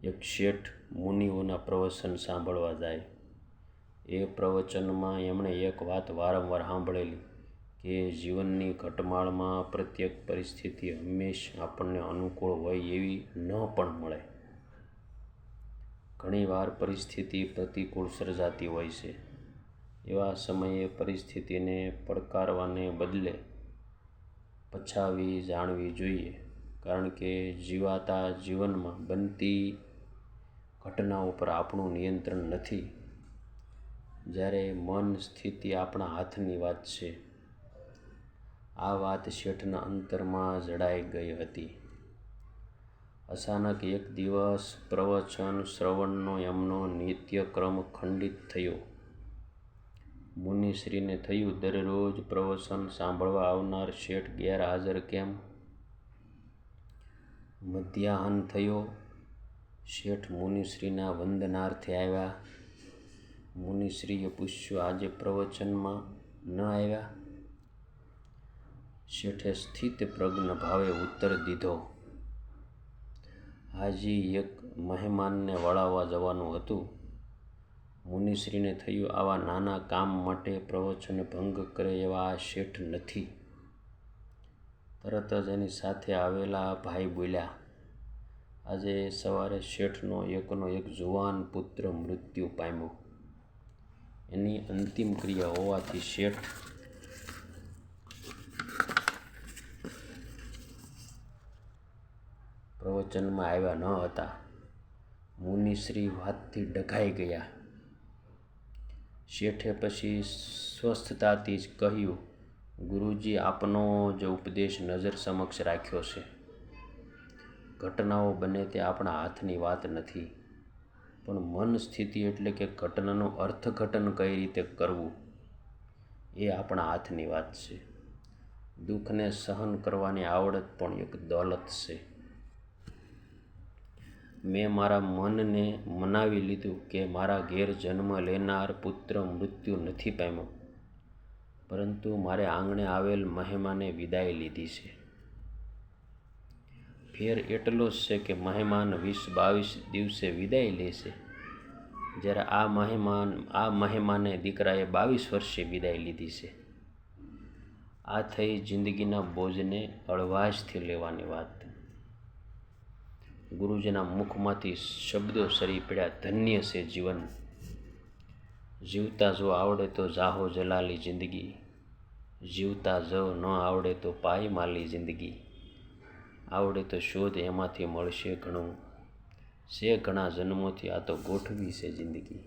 એક શેઠ મુનિઓના પ્રવચન સાંભળવા જાય. એ પ્રવચનમાં એમણે એક વાત વારંવાર સાંભળેલી કે જીવનની ઘટમાળમાં પ્રત્યેક પરિસ્થિતિ હંમેશ આપણને અનુકૂળ હોય એવી ન પણ મળે. ઘણીવાર પરિસ્થિતિ પ્રતિકૂળ સર્જાતી હોય છે. એવા સમયે પરિસ્થિતિને પડકારવાને બદલે પછાવી જાણવી જોઈએ, કારણ કે જીવાતા જીવનમાં બનતી ઘટનાઓ પર આપણું નિયંત્રણ નથી. જ્યારે મન સ્થિતિ આપણા હાથની વાત છે. આ વાત શેઠના અંતરમાં જડાઈ ગઈ હતી. અચાનક એક દિવસ પ્રવચન શ્રવણનો એમનો નિત્યક્રમ ખંડિત થયો. મુનિશ્રીને થયું, દરરોજ પ્રવચન સાંભળવા આવનાર શેઠ ગેરહાજર કેમ? મધ્યાહન થયો. શેઠ મુનિશ્રીના વંદનાર્થે આવ્યા. મુનિશ્રીએ પૂછ્યું, આજે પ્રવચનમાં ન આવ્યા? શેઠે સ્થિતપ્રજ્ઞ ભાવે ઉત્તર દીધો, હાજી, એક મહેમાનને વળાવવા જવાનું હતું. મુનિશ્રીને થયું, આવા નાના કામ માટે પ્રવચન ભંગ કરે એવા આ શેઠ નથી. તરત જ એની સાથે આવેલા ભાઈ બોલ્યા, આજે સવારે શેઠનો એકનો એક જુવાન પુત્ર મૃત્યુ પામ્યો. એની અંતિમ ક્રિયા હોવાથી શેઠ પ્રવચનમાં આવ્યા ન હતા. મુનિશ્રી વાતથી ડઘાઈ ગયા. શેઠે પછી સ્વસ્થતાથી જ કહ્યું, ગુરુજી, આપનો જ ઉપદેશ નજર સમક્ષ રાખ્યો છે. ઘટનાઓ બને તે આપણા હાથની વાત નથી, પણ મન સ્થિતિ એટલે કે ઘટનાનું અર્થઘટન કઈ રીતે કરવું એ આપણા હાથની વાત છે. દુઃખને સહન કરવાની આવડત પણ એક દોલત છે. મેં મારા મનને મનાવી લીધું કે મારા ઘેર જન્મ લેનાર પુત્ર મૃત્યુ નથી પામ્યો, પરંતુ મારે આંગણે આવેલ મહેમાને વિદાય લીધી છે. ફેર એટલો જ છે કે મહેમાન 20-22 દિવસે વિદાય લે છે, જ્યારે આ મહેમાને દીકરાએ 22 વર્ષે વિદાય લીધી છે. આ થઈ જિંદગીના બોજને હળવાશથી લેવાની વાત. ગુરુજીના મુખમાંથી શબ્દો સરી પડ્યા, ધન્ય છે જીવન. જીવતા જો આવડે તો જાહો જલાલી જિંદગી, જીવતા જો ન આવડે તો પાય માલી જિંદગી. આવડે તો શોધ, એમાંથી મળશે ઘણું. છે ઘણા જન્મોથી આ તો ગોઠવી છે જિંદગી.